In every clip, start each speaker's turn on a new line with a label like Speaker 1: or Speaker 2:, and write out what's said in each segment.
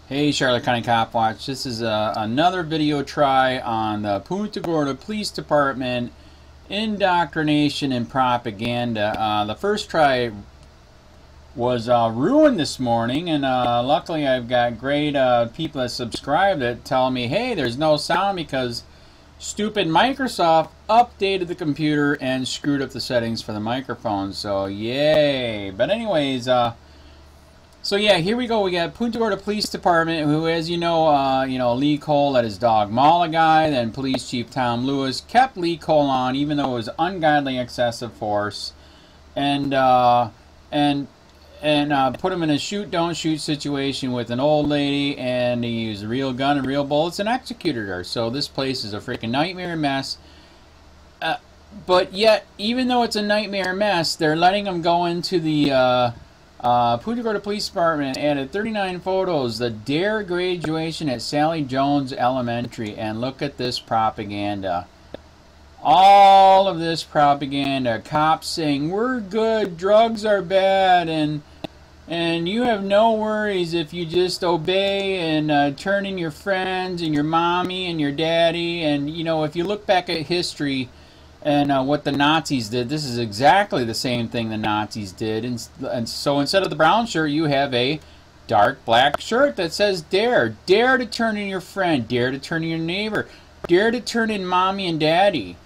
Speaker 1: Hey, Charlotte County Cop Watch. This is another video try on the Punta Gorda Police Department indoctrination and propaganda. The first try was ruined this morning, and luckily I've got great people that subscribe that tell me, hey, there's no sound because stupid Microsoft updated the computer and screwed up the settings for the microphone. So yay! But anyways, so yeah, here we go. We got Punta Gorda Police Department, who, as you know, Lee Cole let his dog maul a guy. Then Police Chief Tom Lewis kept Lee Cole on, even though it was ungodly excessive force, and put him in a shoot don't shoot situation with an old lady, and he used a real gun and real bullets and executed her. So this place is a freaking nightmare mess. But yet, even though it's a nightmare mess, they're letting him go into the Punta Gorda Police Department. Added 39 photos. The DARE graduation at Sally Jones Elementary. And look at this propaganda. All of this propaganda. Cops saying, we're good, drugs are bad, and you have no worries if you just obey and turn in your friends and your mommy and your daddy. And, you know, if you look back at history and what the Nazis did, this is exactly the same thing the Nazis did. And so instead of the brown shirt, you have a dark black shirt that says DARE. Dare to turn in your friend. Dare to turn in your neighbor. Dare to turn in mommy and daddy.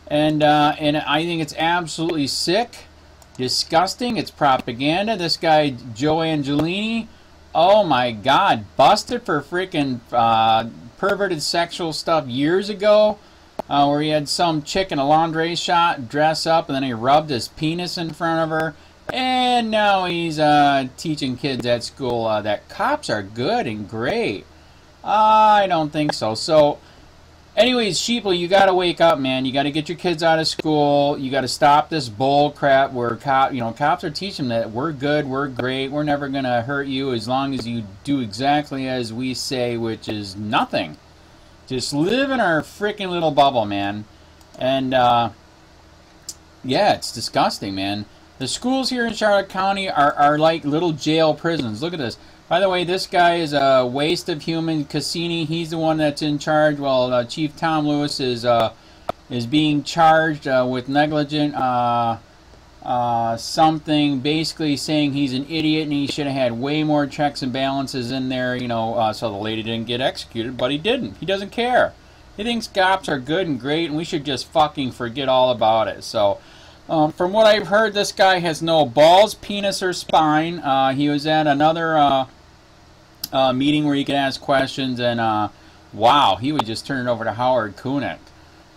Speaker 1: And I think it's absolutely sick, disgusting. It's propaganda. This guy, Joe Angelini, oh my God, busted for freaking perverted sexual stuff years ago. Where he had some chick in a lingerie shot dress up, and then he rubbed his penis in front of her. And now he's teaching kids at school that cops are good and great. I don't think so. So, anyways, Sheeple, you got to wake up, man. You got to get your kids out of school. You got to stop this bull crap where cops are teaching that we're good, we're great, we're never going to hurt you as long as you do exactly as we say, which is nothing. Just live in our freaking little bubble, man. And, yeah, it's disgusting, man. The schools here in Charlotte County are like little jail prisons. Look at this. By the way, this guy is a waste of human. Kasey, he's the one that's in charge. Well, Chief Tom Lewis is being charged with negligent something, basically saying he's an idiot and he should have had way more checks and balances in there, so the lady didn't get executed, but he didn't. He doesn't care. He thinks cops are good and great and we should just fucking forget all about it. So, from what I've heard, this guy has no balls, penis, or spine. He was at another meeting where you could ask questions, and wow, he would just turn it over to Howard Kunitz,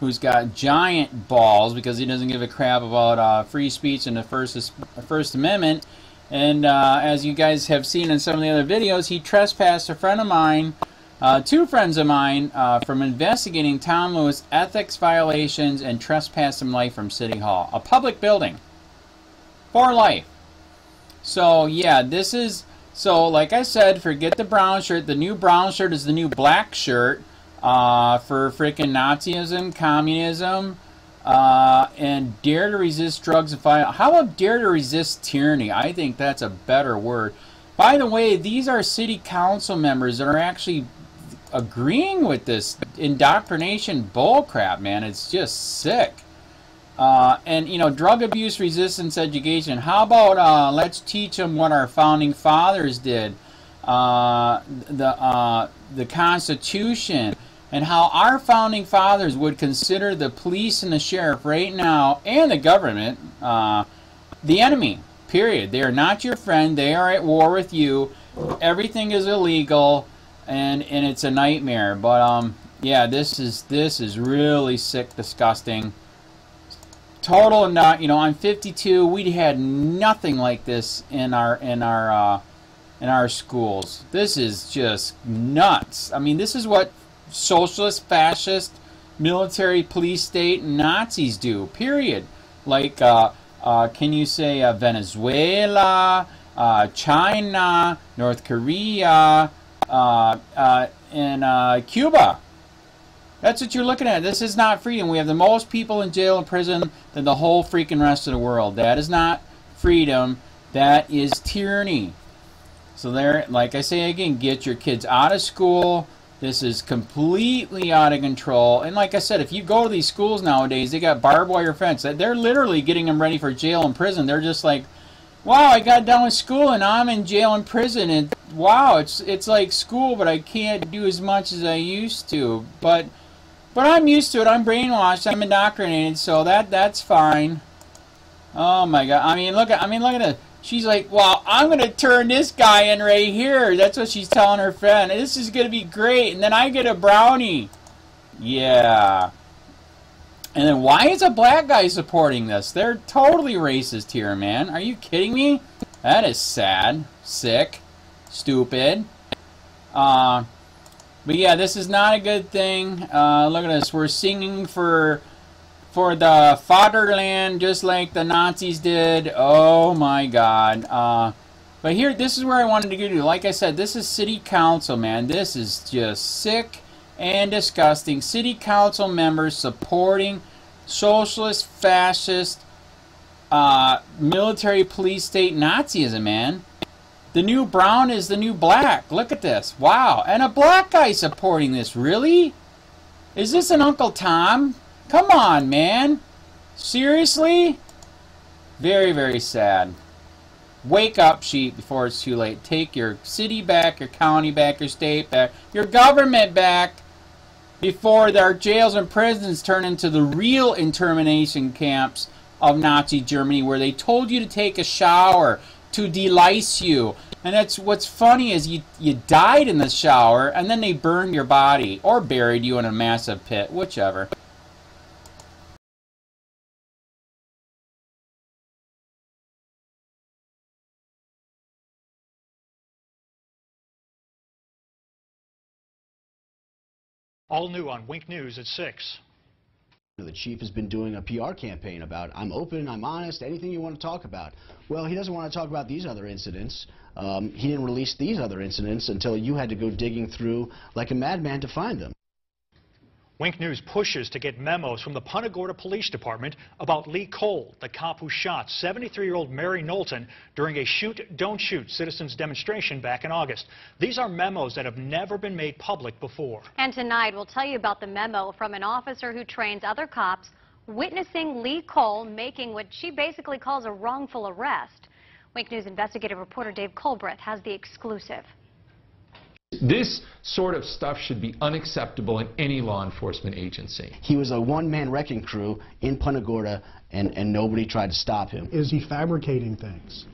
Speaker 1: who's got giant balls because he doesn't give a crap about free speech and the First Amendment. And as you guys have seen in some of the other videos, he trespassed a friend of mine, two friends of mine, from investigating Tom Lewis ethics violations and trespassed him life from City Hall, a public building, for life. So yeah, this is, so like I said, forget the brown shirt. The new brown shirt is the new black shirt. For freaking Nazism, communism, and dare to resist drugs and violence. How about dare to resist tyranny? I think that's a better word. By the way, these are city council members that are actually agreeing with this indoctrination bullcrap, man. It's just sick. And, drug abuse resistance education. How about let's teach them what our founding fathers did, the Constitution, and how our founding fathers would consider the police and the sheriff right now, and the government, the enemy, period. They are not your friend. They are at war with you. Everything is illegal, and it's a nightmare. But, yeah, this is really sick, disgusting. Total not, I'm 52. We had nothing like this in our schools. This is just nuts. I mean, this is what socialist, fascist, military, police state, Nazis do, period. Like, can you say Venezuela, China, North Korea, and Cuba? That's what you're looking at. This is not freedom. We have the most people in jail and prison than the whole freaking rest of the world. That is not freedom. That is tyranny. So there, like I say again, get your kids out of school. This is completely out of control. And like I said, if you go to these schools nowadays, they got barbed wire fence. They're literally getting them ready for jail and prison. They're just like, wow, I got done with school and now I'm in jail and prison. And wow, it's like school, but I can't do as much as I used to. But I'm used to it. I'm brainwashed. I'm indoctrinated, so that's fine. Oh my God! I mean, look at it. She's like, well, I'm gonna turn this guy in right here. That's what she's telling her friend. This is gonna be great, and then I get a brownie. Yeah. And then why is a black guy supporting this? They're totally racist here, man. Are you kidding me? That is sad, sick, stupid. But yeah, this is not a good thing. Look at this. We're singing for the fatherland just like the Nazis did. Oh my God. But here, this is where I wanted to get to. Like I said, this is city council, man. This is just sick and disgusting. City council members supporting socialist, fascist, military police state Nazism, man. The new brown is the new black. Look at this. Wow. And a black guy supporting this. Really? Is this an Uncle Tom? Come on, man. Seriously? Very, very sad. Wake up, sheep, before it's too late. Take your city back, your county back, your state back, your government back, before their jails and prisons turn into the real internment camps of Nazi Germany, where they told you to take a shower to delice you. And that's what's funny is you died in the shower, and then they burned your body, or buried you in a massive pit, whichever.
Speaker 2: All new on Wink News at 6.
Speaker 3: The chief has been doing a PR campaign about, I'm open, I'm honest, anything you want to talk about. Well, he doesn't want to talk about these other incidents. He didn't release these other incidents until you had to go digging through like a madman to find them.
Speaker 2: Wink News pushes to get memos from the Punta Gorda Police Department about Lee Cole, the cop who shot 73-year-old Mary Knowlton during a shoot, don't shoot citizens demonstration back in August. These are memos that have never been made public before.
Speaker 4: And tonight we'll tell you about the memo from an officer who trains other cops witnessing Lee Cole making what she basically calls a wrongful arrest. Wink News investigative reporter Dave Colbreth has the exclusive.
Speaker 5: This sort of stuff should be unacceptable in any law enforcement agency.
Speaker 3: He was a one-man wrecking crew in Punta Gorda, and nobody tried to stop him.
Speaker 6: Is he fabricating things?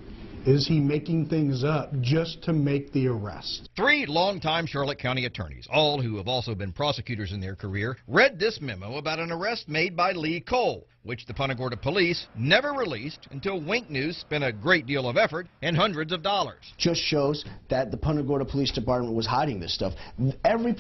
Speaker 6: Is he making things up just to make the arrest?
Speaker 7: 3 longtime Charlotte County attorneys, all who have also been prosecutors in their career, read this memo about an arrest made by Lee Cole, which the Punta Gorda police never released until Wink News spent a great deal of effort and hundreds of dollars.
Speaker 3: Just shows that the Punta Gorda Police Department was hiding this stuff. Every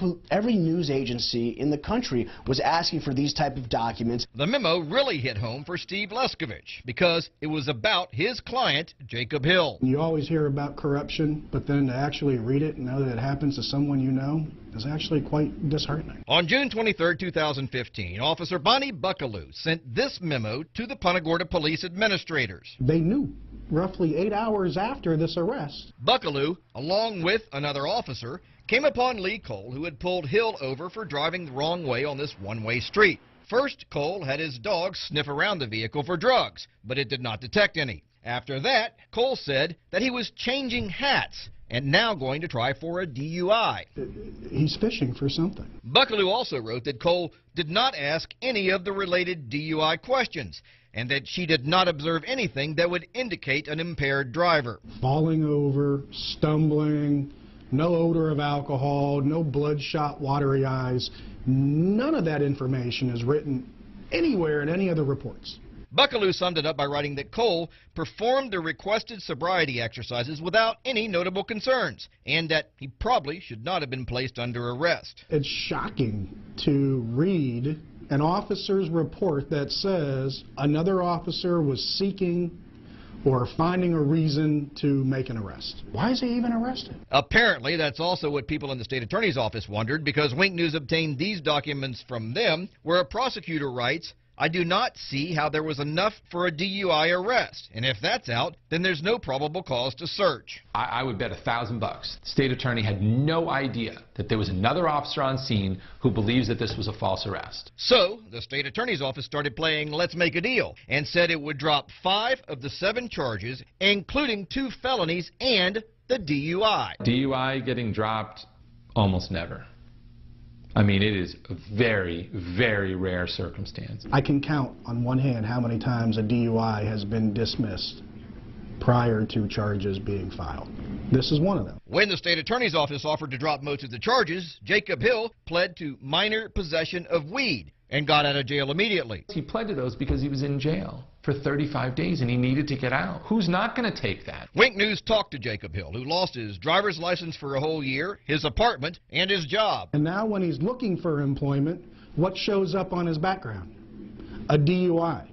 Speaker 3: news agency in the country was asking for these type of documents.
Speaker 7: The memo really hit home for Steve Leskovich because it was about his client, Jacob Hill.
Speaker 6: You always hear about corruption, but then to actually read it and know that it happens to someone you know is actually quite disheartening.
Speaker 7: On June 23, 2015, Officer Bonnie Buckaloo sent this memo to the Punta Gorda police administrators.
Speaker 6: They knew roughly 8 hours after this arrest.
Speaker 7: Buckaloo, along with another officer, came upon Lee Cole, who had pulled Hill over for driving the wrong way on this one-way street. First, Cole had his dog sniff around the vehicle for drugs, but it did not detect any. After that, Cole said that he was changing hats and now going to try for a DUI.
Speaker 6: He's fishing for something.
Speaker 7: Buckaloo also wrote that Cole did not ask any of the related DUI questions and that she did not observe anything that would indicate an impaired driver.
Speaker 6: Falling over, stumbling, no odor of alcohol, no bloodshot, watery eyes. None of that information is written anywhere in any of the reports.
Speaker 7: Buckaloo summed it up by writing that Cole performed the requested sobriety exercises without any notable concerns, and that he probably should not have been placed under arrest.
Speaker 6: It's shocking to read an officer's report that says another officer was seeking or finding a reason to make an arrest. Why is he even arrested?
Speaker 7: Apparently, that's also what people in the state attorney's office wondered, because Wink News obtained these documents from them, where a prosecutor writes, I do not see how there was enough for a DUI arrest, and if that's out, then there's no probable cause to search.
Speaker 5: I would bet $1,000 the state attorney had no idea that there was another officer on scene who believes that this was a false arrest.
Speaker 7: So, the state attorney's office started playing Let's Make a Deal and said it would drop 5 of the 7 charges, including 2 felonies and the DUI.
Speaker 5: DUI getting dropped? Almost never. I mean, it is a very, very rare circumstance.
Speaker 6: I can count on one hand how many times a DUI has been dismissed prior to charges being filed. This is one of them.
Speaker 7: When the state attorney's office offered to drop most of the charges, Jacob Hill pled to minor possession of weed and got out of jail immediately.
Speaker 5: He pled to those because he was in jail for 35 days and he needed to get out. Who's not going to take that?
Speaker 7: Wink News talked to Jacob Hill, who lost his driver's license for a whole year, his apartment, and his job.
Speaker 6: And now when he's looking for employment, what shows up on his background? A DUI.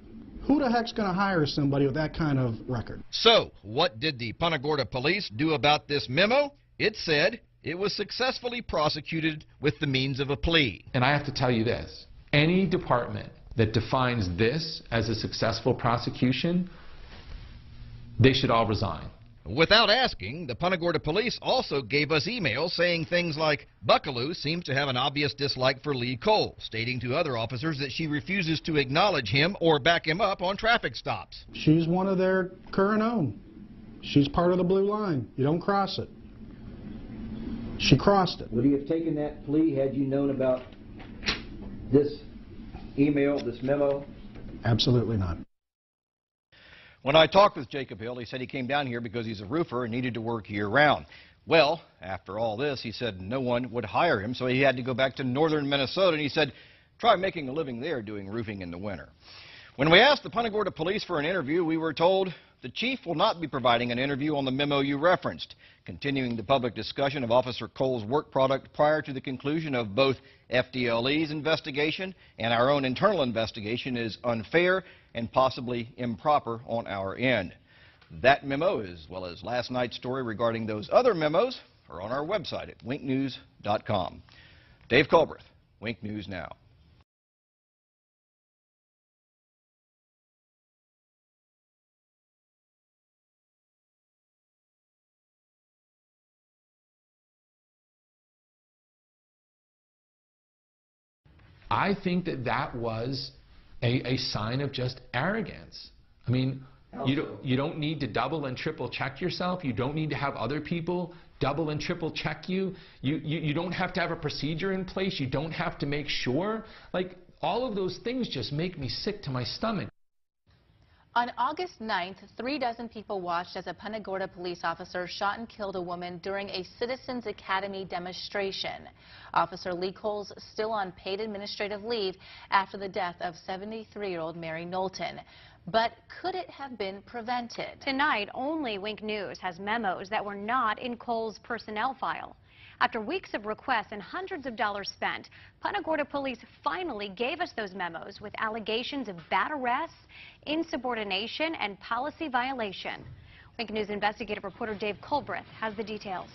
Speaker 6: Who the heck's going to hire somebody with that kind of record?
Speaker 7: So, what did the Punta Gorda police do about this memo? It said it was successfully prosecuted with the means of a plea.
Speaker 5: And I have to tell you this. Any department that defines this as a successful prosecution, they should all resign.
Speaker 7: Without asking, the Punta Gorda police also gave us emails saying things like, Buckaloo seems to have an obvious dislike for Lee Cole, stating to other officers that she refuses to acknowledge him or back him up on traffic stops.
Speaker 6: She's one of their current own. She's part of the blue line. You don't cross it. She crossed it.
Speaker 8: Would he have taken that plea had you known about this email, this memo?
Speaker 6: Absolutely not.
Speaker 7: When I talked with Jacob Hill, he said he came down here because he's a roofer and needed to work year-round. Well, after all this, he said no one would hire him, so he had to go back to northern Minnesota, and he said, try making a living there doing roofing in the winter. When we asked the Punta Gorda police for an interview, we were told the chief will not be providing an interview on the memo you referenced, continuing the public discussion of Officer Cole's work product prior to the conclusion of both FDLE's investigation and our own internal investigation is unfair and possibly improper on our end. That memo, as well as last night's story regarding those other memos, are on our website at winknews.com. Dave Culbreth, Wink News Now.
Speaker 5: I think that that was a sign of just arrogance. I mean, you don't need to double and triple check yourself. You don't need to have other people double and triple check you. You don't have to have a procedure in place. You don't have to make sure. Like, all of those things just make me sick to my stomach.
Speaker 9: On August 9th, 36 people watched as a Punta Gorda police officer shot and killed a woman during a Citizens Academy demonstration. Officer Lee Cole's still on paid administrative leave after the death of 73-year-old Mary Knowlton. But could it have been prevented?
Speaker 4: Tonight, only Wink News has memos that were not in Cole's personnel file. After weeks of requests and hundreds of dollars spent, Punta Gorda police finally gave us those memos with allegations of bad arrests, insubordination, and policy violation. Wink News investigative reporter Dave Culbreth has the details.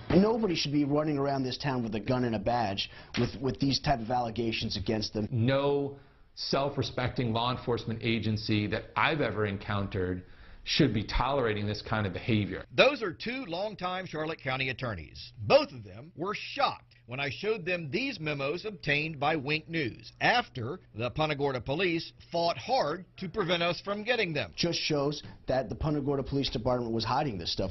Speaker 3: Nobody should be running around this town with a gun and a badge with these type of allegations against them.
Speaker 5: No self-respecting law enforcement agency that I've ever encountered should be tolerating this kind of behavior.
Speaker 7: Those are 2 longtime Charlotte County attorneys. Both of them were shocked when I showed them these memos obtained by Wink News after the Punta Gorda police fought hard to prevent us from getting them.
Speaker 3: Just shows that the Punta Gorda Police Department was hiding this stuff.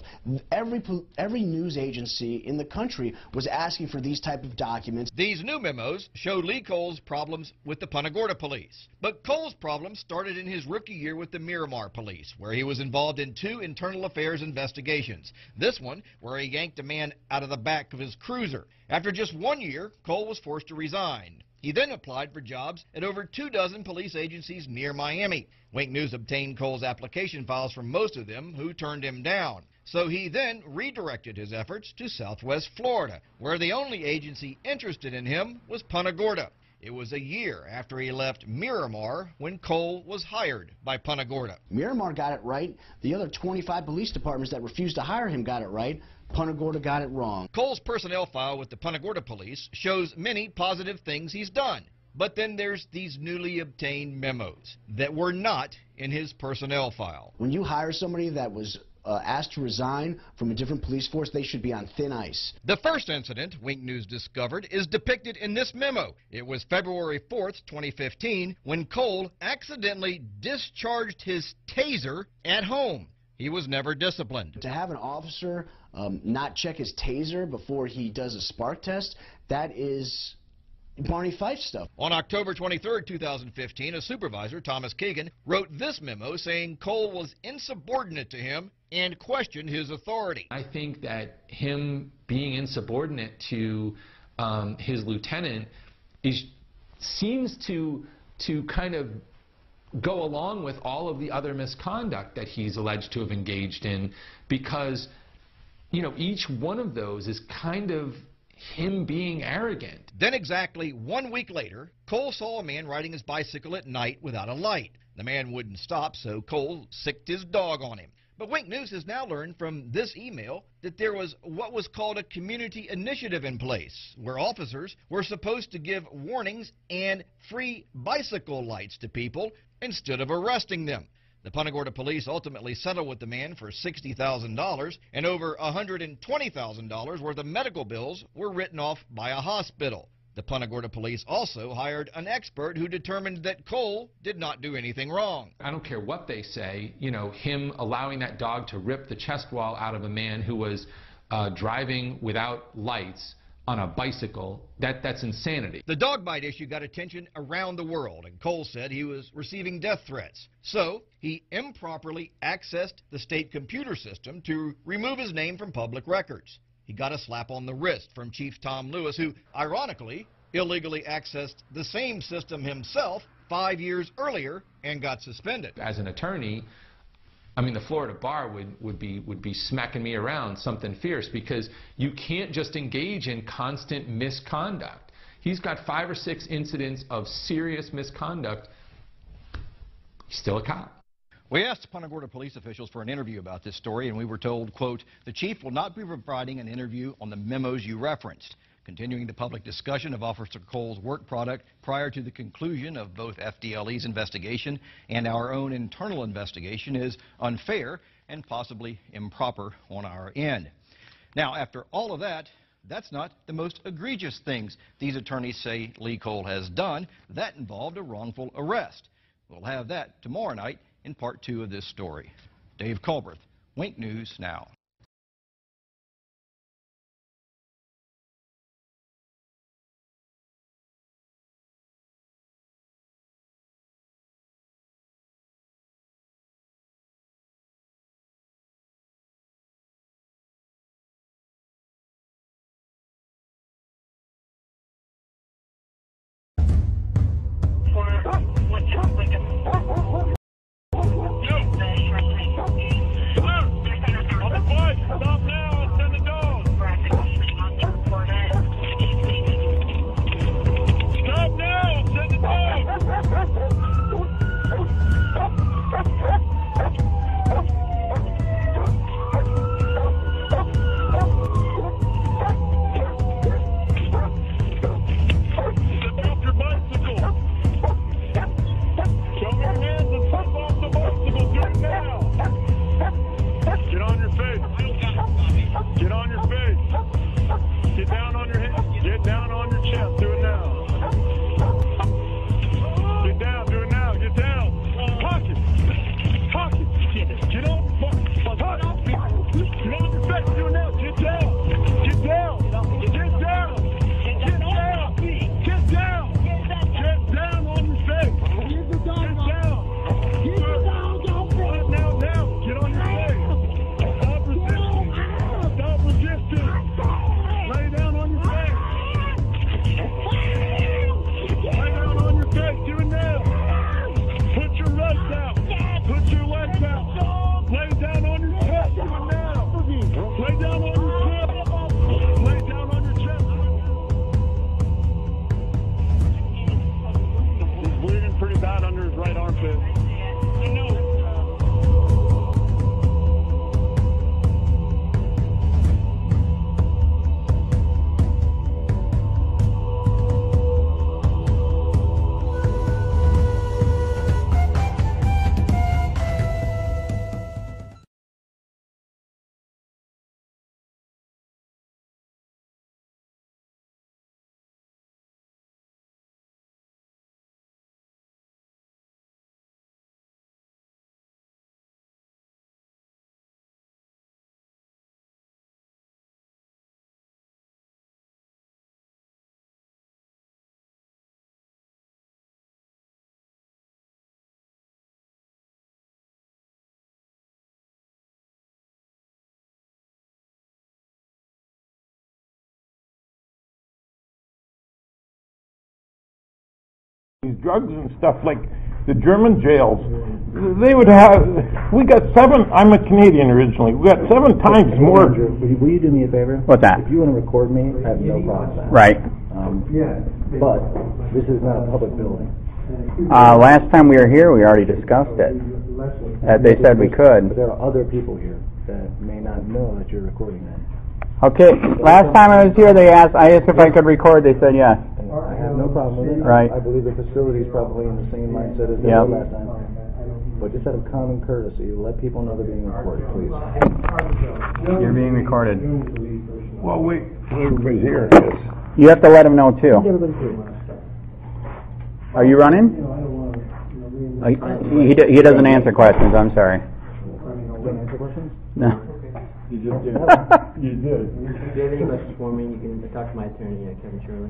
Speaker 3: Every news agency in the country was asking for these type of documents.
Speaker 7: These new memos show Lee Cole's problems with the Punta Gorda police. But Cole's problems started in his rookie year with the Miramar police, where he was involved in 2 internal affairs investigations. This one, where he yanked a man out of the back of his cruiser. After just 1 year, Cole was forced to resign. He then applied for jobs at over 24 police agencies near Miami. Wink News obtained Cole's application files from most of them, who turned him down. So he then redirected his efforts to Southwest Florida, where the only agency interested in him was Punta Gorda. It was a year after he left Miramar when Cole was hired by Punta Gorda.
Speaker 3: Miramar got it right. The other 25 police departments that refused to hire him got it right. Punta Gorda got it wrong.
Speaker 7: Cole's personnel file with the Punta Gorda police shows many positive things he's done. But then there's these newly obtained memos that were not in his personnel file.
Speaker 3: When you hire somebody that was asked to resign from a different police force, they should be on thin ice.
Speaker 7: The first incident Wink News discovered is depicted in this memo. It was February 4th, 2015, when Cole accidentally discharged his taser at home. He was never disciplined.
Speaker 3: To have an officer not check his taser before he does a spark test, that is Barney Fife stuff.
Speaker 7: On October 23, 2015, a supervisor, Thomas Kagan, wrote this memo saying Cole was insubordinate to him and questioned his authority.
Speaker 5: I think that him being insubordinate to his lieutenant seems to kind of go along with all of the other misconduct that he's alleged to have engaged in, because, you know, each one of those is kind of him being arrogant.
Speaker 7: Then exactly 1 week later, Cole saw a man riding his bicycle at night without a light. The man wouldn't stop, so Cole sicked his dog on him. But Wink News has now learned from this email that there was what was called a community initiative in place, where officers were supposed to give warnings and free bicycle lights to people instead of arresting them. The Punta Gorda police ultimately settled with the man for $60,000, and over $120,000 worth of medical bills were written off by a hospital. The Punta Gorda police also hired an expert who determined that Cole did not do anything wrong.
Speaker 5: I don't care what they say, you know, him allowing that dog to rip the chest wall out of a man who was driving without lights on a bicycle, that's insanity.
Speaker 7: The dog bite issue got attention around the world, and Cole said he was receiving death threats. So he improperly accessed the state computer system to remove his name from public records. He got a slap on the wrist from Chief Tom Lewis, who, ironically, illegally accessed the same system himself 5 years earlier and got suspended.
Speaker 5: As an attorney, I mean, the Florida bar would be smacking me around something fierce, because you can't just engage in constant misconduct. He's got 5 or 6 incidents of serious misconduct. He's still a cop.
Speaker 10: We asked Punta Gorda police officials for an interview about this story, and we were told, quote, "The chief will not be providing an interview on the memos you referenced. Continuing the public discussion of Officer Cole's work product prior to the conclusion of both FDLE's investigation and our own internal investigation is unfair and possibly improper on our end." Now, after all of that, that's not the most egregious things these attorneys say Lee Cole has done. That involved a wrongful arrest. We'll have that tomorrow night in part 2 of this story. Dave Culbreth, Wink News Now.
Speaker 11: these drugs and stuff like the German jails. They would have. We got 7. I'm a Canadian originally. We got 7 times more.
Speaker 12: Will you do me a favor?
Speaker 1: What's that?
Speaker 12: If you want to record me, I have no problem with that.
Speaker 1: Right.
Speaker 12: But this is not a public building.
Speaker 1: Last time we were here, we already discussed it. They said we could.
Speaker 12: But there are other people here that may not know that you're recording them.
Speaker 1: Okay. Last time I was here, I asked if I could record. They said yes.
Speaker 12: I have no problem with it.
Speaker 1: Right.
Speaker 12: I believe the facility is probably in the same mindset as they were last time. But just out of common courtesy, let people know they're being recorded, please.
Speaker 1: You're being recorded.
Speaker 11: Well, wait. Everybody's here.
Speaker 1: You have to let them know too. Are you running? He doesn't answer questions. I'm sorry.
Speaker 12: Answer questions?
Speaker 1: No.
Speaker 11: You just did. You did.
Speaker 13: If you have any questions for me, you can talk to my attorney, Kevin Shirley.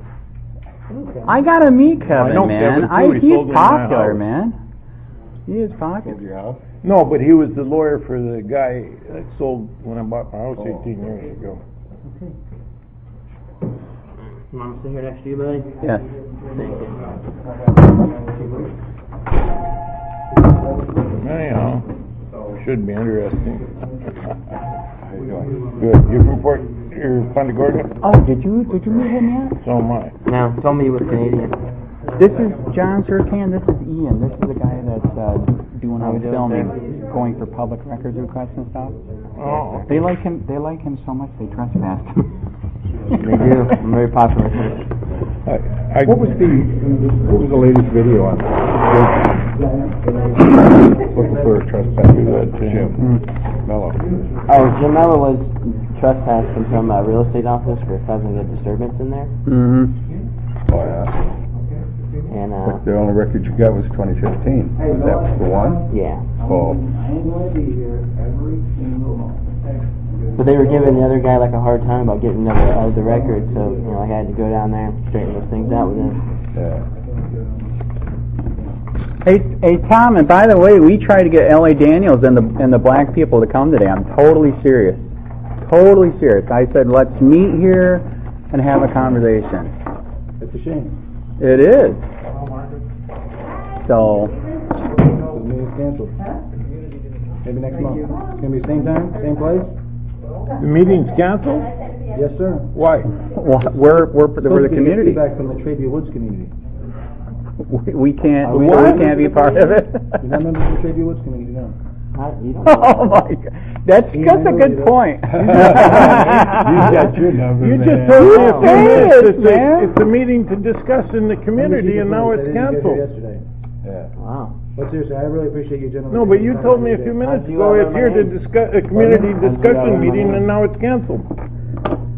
Speaker 1: I gotta meet Kevin, man. He's popular,
Speaker 11: house.
Speaker 1: man. He is popular.
Speaker 11: No, but he was the lawyer for the guy that sold when I bought my house 18 years ago.
Speaker 13: You want me to sit here next to you, buddy?
Speaker 1: Yes.
Speaker 13: Thank you.
Speaker 11: Anyhow, should be interesting. How you doing? Good. You're from Punta Gorda?
Speaker 1: Oh, did you meet him yet?
Speaker 11: So am I.
Speaker 13: No, told me you were Canadian.
Speaker 1: This is John Surcan. This is Ian. This is the guy that's doing all the filming, going for public records requests and stuff.
Speaker 11: Oh.
Speaker 1: They like him. They like him so much they trespass him.
Speaker 13: They do. I'm very popular.
Speaker 11: What was the latest video on? Looking for a trespasser. Jim Mello.
Speaker 13: Oh, Jim Mello was trespassed from some real estate office for causing a disturbance in there.
Speaker 1: Mm-hmm.
Speaker 14: Oh, yeah.
Speaker 13: And
Speaker 14: But the only record you got was 2015. That was the one?
Speaker 13: yeah.
Speaker 14: Oh.
Speaker 13: But they were giving the other guy like a hard time about getting the record, so I had to go down there and straighten those things out with him.
Speaker 14: Yeah.
Speaker 1: Hey, Tom. And by the way, we tried to get L.A. Daniels and the black people to come today. I'm totally serious. Totally serious. I said let's meet here and have a conversation.
Speaker 12: It's a shame.
Speaker 1: It is. So.
Speaker 12: The meeting's canceled. Maybe next month. It's going to be same time, same place?
Speaker 11: The meeting's canceled?
Speaker 12: Yes, sir.
Speaker 11: Why?
Speaker 1: We're the community.
Speaker 12: Feedback from the Traby Woods community.
Speaker 1: We can't be part of it.
Speaker 12: You're not members of the Traby Woods community, no.
Speaker 1: Oh my God, that's a good point.
Speaker 11: You got your number,
Speaker 1: you
Speaker 11: man.
Speaker 1: just told me a few minutes, man.
Speaker 11: It's a meeting to discuss in the community, and now it's canceled.
Speaker 12: Yeah.
Speaker 13: Wow.
Speaker 12: But seriously, I really appreciate you gentlemen.
Speaker 11: No, but you told me a few minutes ago it's here to discuss a community discussion meeting, and now it's canceled.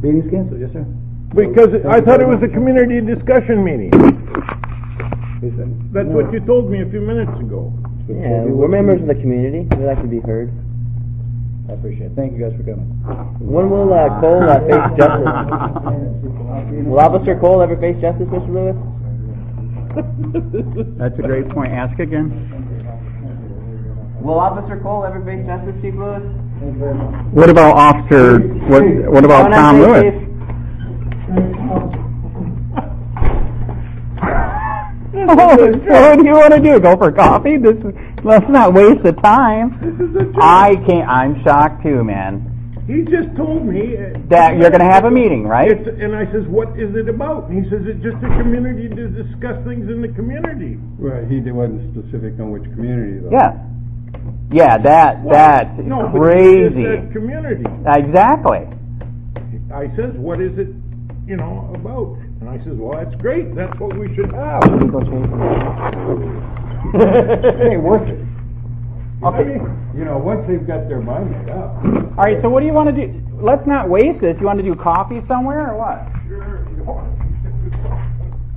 Speaker 12: Meeting's canceled, yes, sir.
Speaker 11: Because I thought it was a community discussion meeting. That's what you told me a few minutes ago.
Speaker 13: Yeah, we're members of the community. We like to be heard.
Speaker 12: I appreciate it. Thank you guys for coming.
Speaker 13: When will Cole face justice? Will Officer Cole ever face justice, Mr. Lewis?
Speaker 1: That's a great point. Ask again.
Speaker 13: Will Officer Cole ever face justice, Chief Lewis?
Speaker 1: What about Officer? What about Tom Lewis? So what do you want to do? Go for coffee? Let's not waste the time. I'm shocked too, man.
Speaker 11: He just told me
Speaker 1: that you're going to have a meeting, right?
Speaker 11: And I says, what is it about? And he says, it's just a community to discuss things in the community.
Speaker 14: Right, he wasn't specific on which community, though.
Speaker 1: Yeah. Yeah, that's crazy.
Speaker 11: But that community.
Speaker 1: Exactly.
Speaker 11: I says, what is it, about? And I says, well, that's great. That's what we should have.
Speaker 14: It ain't worth it.
Speaker 1: Okay.
Speaker 14: Once they've got their mind made up.
Speaker 1: All right, so what do you want to do? Let's not waste this. You want to do coffee somewhere or what?
Speaker 11: Sure.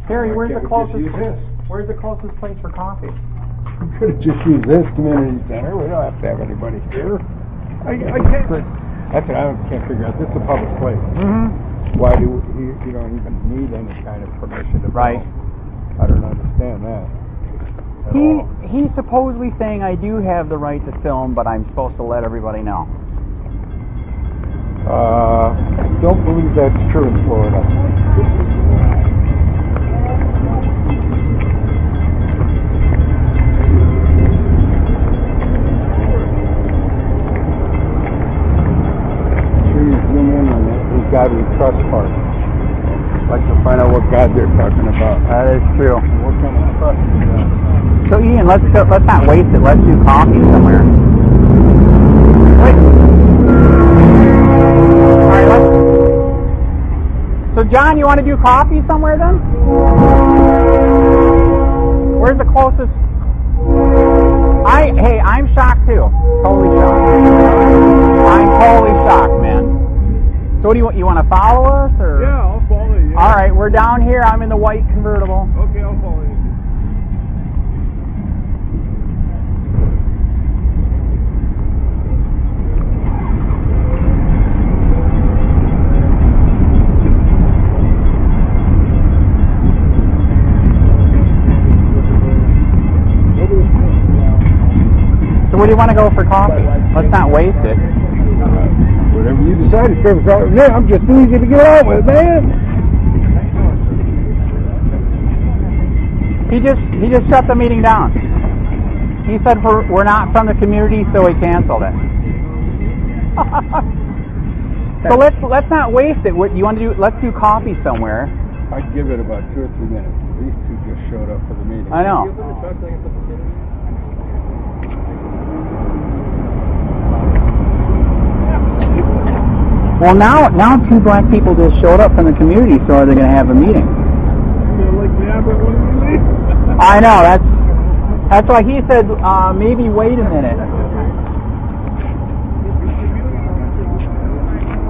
Speaker 1: Harry, where's the closest place for coffee?
Speaker 14: We could have just used this community center. We don't have to have anybody here.
Speaker 11: I can't.
Speaker 14: That's what I can't figure out. This is a public place.
Speaker 1: Mm-hmm.
Speaker 14: Why do you don't even need any kind of permission to
Speaker 1: Right.
Speaker 14: I don't understand that.
Speaker 1: He's supposedly saying I do have the right to film, but I'm supposed to let everybody know.
Speaker 14: Don't believe that's true in Florida. God we trust part. I'd like to find out what God they're talking about.
Speaker 15: That is true.
Speaker 14: What kind of trust is that?
Speaker 15: So Ian, let's not waste it. Let's do coffee somewhere. Wait. All right, let's. So John, you want to do coffee somewhere then? Where's the closest? Hey, I'm shocked too. Totally shocked. I'm totally shocked, man. So what do you want to follow us or?
Speaker 14: Yeah, I'll follow you.
Speaker 15: All right, we're down here. I'm in the white convertible.
Speaker 14: Okay, I'll follow you.
Speaker 15: So where do you want to go for coffee? Let's not waste it.
Speaker 14: Whatever you decide, it's perfect. Yeah, I'm just easy to get out with, man.
Speaker 15: He just shut the meeting down. He said we're not from the community, so he canceled it. So let's not waste it. What you want to do? Let's do coffee somewhere.
Speaker 14: I'd give it about 2 or 3 minutes. These two just showed up for the meeting.
Speaker 15: I know. Well, now 2 black people just showed up from the community, so are they going to have a meeting? I know, that's why he said maybe wait a minute.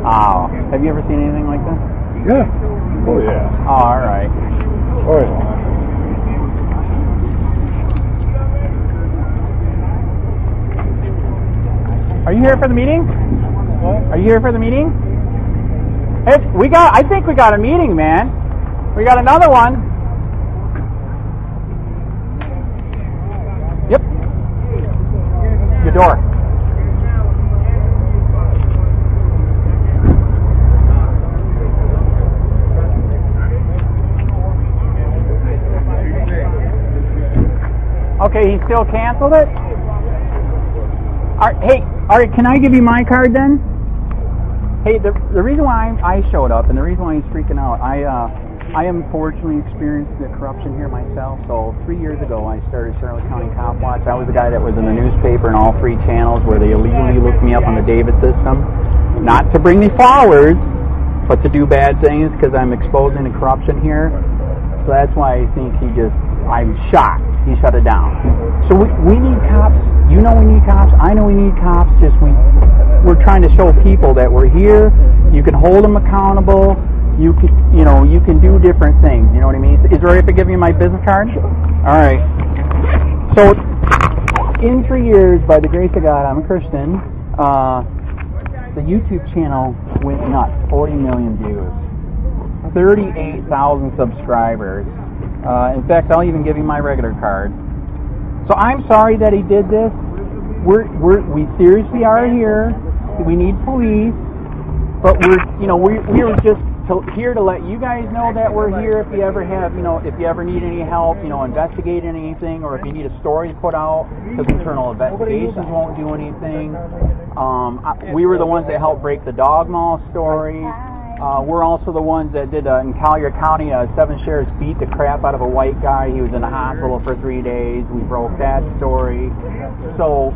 Speaker 15: Oh, have you ever seen anything like that?
Speaker 14: Yeah. Oh yeah.
Speaker 15: Oh, all right.
Speaker 14: Oh yeah.
Speaker 15: Are you here for the meeting? Are you here for the meeting? Hey, I think we got a meeting, man. We got another one. Yep. Your door. Okay, he still canceled it? All right, can I give you my card then? Hey, the reason why I showed up and the reason why he's freaking out, I unfortunately experienced the corruption here myself. So 3 years ago, I started Charlotte County COPWATCH. I was the guy that was in the newspaper and all 3 channels where they illegally looked me up on the David system. Not to bring me followers, but to do bad things because I'm exposing the corruption here. So that's why I think I'm shocked. He shut it down. So we need cops. You know we need cops. I know we need cops. We're trying to show people that we're here. You can hold them accountable. You can do different things. You know what I mean? Is it all right if I give you my business card? All right. So in 3 years, by the grace of God, I'm a Christian. The YouTube channel went nuts. 40 million views. 38,000 subscribers. In fact, I'll even give you my regular card. So I'm sorry that he did this. We seriously are here. We need police, but we were just here to let you guys know that we're here. If you ever have, if you ever need any help, investigating anything, or if you need a story put out, because internal investigations won't do anything. We were the ones that helped break the dog mall story. We're also the ones that did in Collier County, 7 sheriffs beat the crap out of a white guy. He was in the hospital for 3 days. We broke that story. So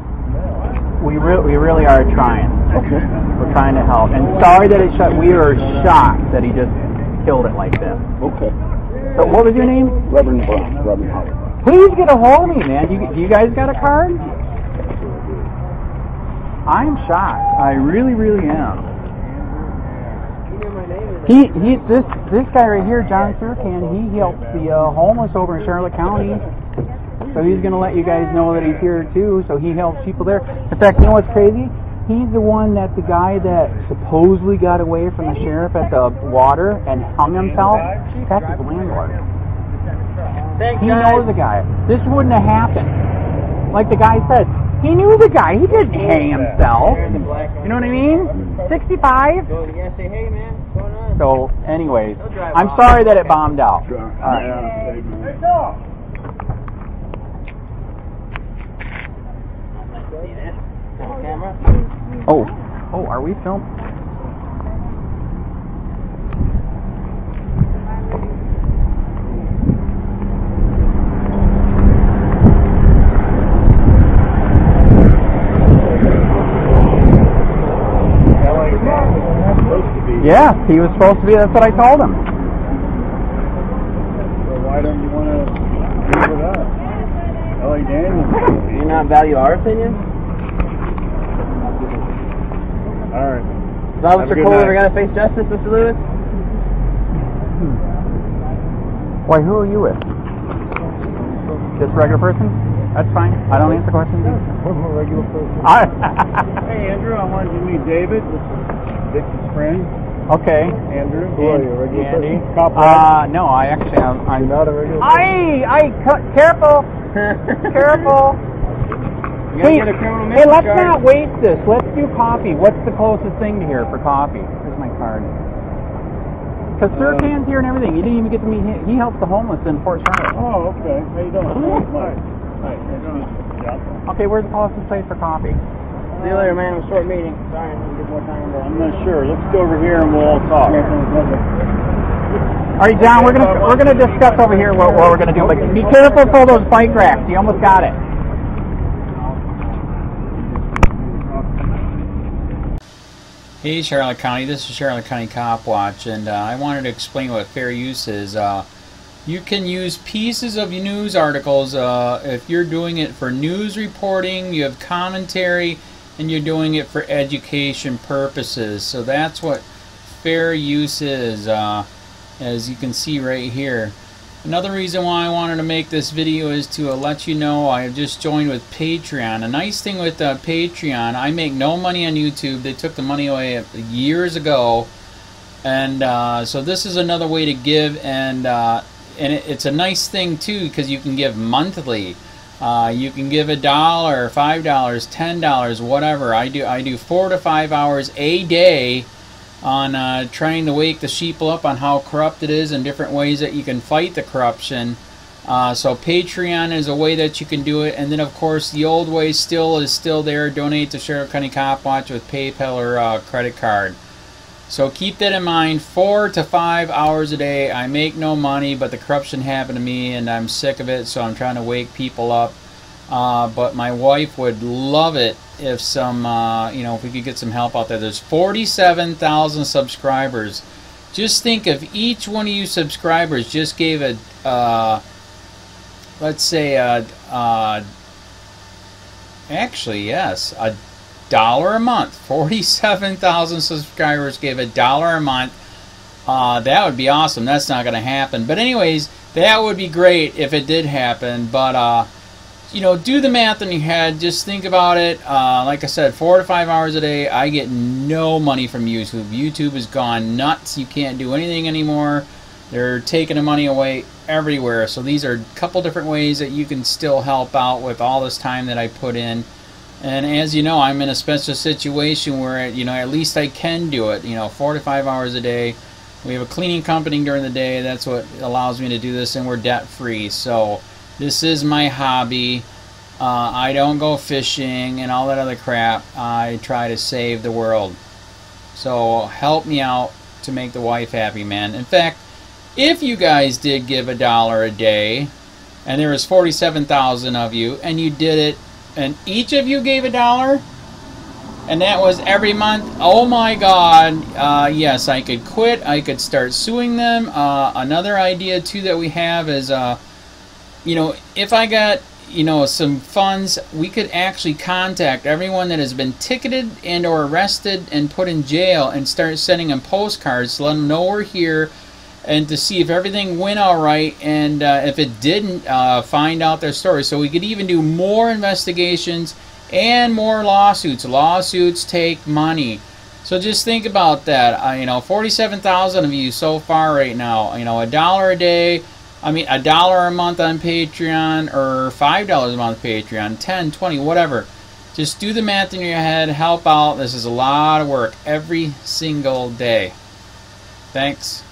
Speaker 15: we really are trying. Okay. We're trying to help. And sorry that it shut. We are shocked that he just killed it like this.
Speaker 14: Okay.
Speaker 15: So what was your name?
Speaker 14: Reverend Brown. Reverend Howard.
Speaker 15: Please get a hold of me, man. Do you guys got a card? I'm shocked. I really, really am. This guy right here, John Surcan, he helps the homeless over in Charlotte County. So he's going to let you guys know that he's here too. So he helps people there. In fact, you know what's crazy? He's the one that's the guy that supposedly got away from the sheriff at the water and hung himself. That's his landlord. He knows the guy. This wouldn't have happened. Like the guy said, he knew the guy. He didn't hang himself. You know what I mean? 65? So, anyways, I'm sorry that it bombed out. All right. Oh, are we filming? Yes, he was supposed to be. That's what I told him.
Speaker 12: So why don't you want to agree with us? Ellie Daniels.
Speaker 13: Do you not value our opinion?
Speaker 12: All right.
Speaker 13: Is Officer Cole ever going to face justice, Mr. Lewis?
Speaker 15: Why, who are you with? Just a regular person? That's fine. I don't answer questions.
Speaker 12: I'm a regular person. Hey, Andrew, I wanted you to meet David. This is Vicky's friend.
Speaker 15: Okay.
Speaker 12: Andrew, who are you, a regular
Speaker 15: Andy.
Speaker 12: person? COPWATCH?
Speaker 15: No, I actually am.
Speaker 12: You're not a regular person?
Speaker 15: Careful! Careful! Hey, let's not waste this. Let's do coffee. What's the closest thing to here for coffee? Here's my card. Because Sir Can's here and everything. You didn't even get to meet him. He helps the homeless in Fort Charlotte.
Speaker 12: Oh, okay. How you doing? Hi. How you doing? Yeah.
Speaker 15: Okay, where's the closest place for coffee?
Speaker 13: See you later, man. It was a short meeting. Sorry, I didn't get more time.
Speaker 12: I'm not sure. Let's go over here and we'll all talk.
Speaker 15: All right, John, we're gonna discuss over here what we're gonna do. But be careful for those bike racks. You almost got it.
Speaker 1: Hey Charlotte County, this is Charlotte County Cop Watch, and I wanted to explain what fair use is. You can use pieces of news articles if you're doing it for news reporting, you have commentary, and you're doing it for education purposes. So that's what fair use is, as you can see right here. Another reason why I wanted to make this video is to let you know I have just joined with Patreon. A nice thing with Patreon, I make no money on YouTube. They took the money away years ago, and so this is another way to give, and it's a nice thing too because you can give monthly. You can give $1, $5, $10, whatever. I do 4 to 5 hours a day on trying to wake the sheeple up on how corrupt it is and different ways that you can fight the corruption. So Patreon is a way that you can do it, and then of course the old way is still there. Donate to Charlotte County Cop Watch with PayPal or credit card. So keep that in mind. 4 to 5 hours a day. I make no money, but the corruption happened to me and I'm sick of it, so I'm trying to wake people up. But my wife would love it if if we could get some help out there. There's 47,000 subscribers. Just think if each one of you subscribers just gave let's say actually yes, $1 a month. 47,000 subscribers gave $1 a month. That would be awesome. That's not going to happen. But anyways, that would be great if it did happen. But do the math in your head. Just think about it. Like I said, 4 to 5 hours a day. I get no money from YouTube. YouTube has gone nuts. You can't do anything anymore. They're taking the money away everywhere. So these are a couple different ways that you can still help out with all this time that I put in. And as you know, I'm in a special situation where at least I can do it. 4 to 5 hours a day. We have a cleaning company during the day. That's what allows me to do this, and we're debt free. So this is my hobby. I don't go fishing and all that other crap. I try to save the world. So help me out to make the wife happy, man. In fact, if you guys did give $1 a day, and there was 47,000 of you, and you did it, and each of you gave $1, and that was every month, oh my God, yes, I could quit. I could start suing them. Another idea too that we have is if I got some funds, we could actually contact everyone that has been ticketed and or arrested and put in jail and start sending them postcards to let them know we're here, and to see if everything went all right, and if it didn't, find out their story. So we could even do more investigations and more lawsuits. Lawsuits take money. So just think about that. 47,000 of you so far right now. $1 a day. $1 a month on Patreon, or $5 a month Patreon, 10, 20, whatever. Just do the math in your head, help out. This is a lot of work every single day. Thanks.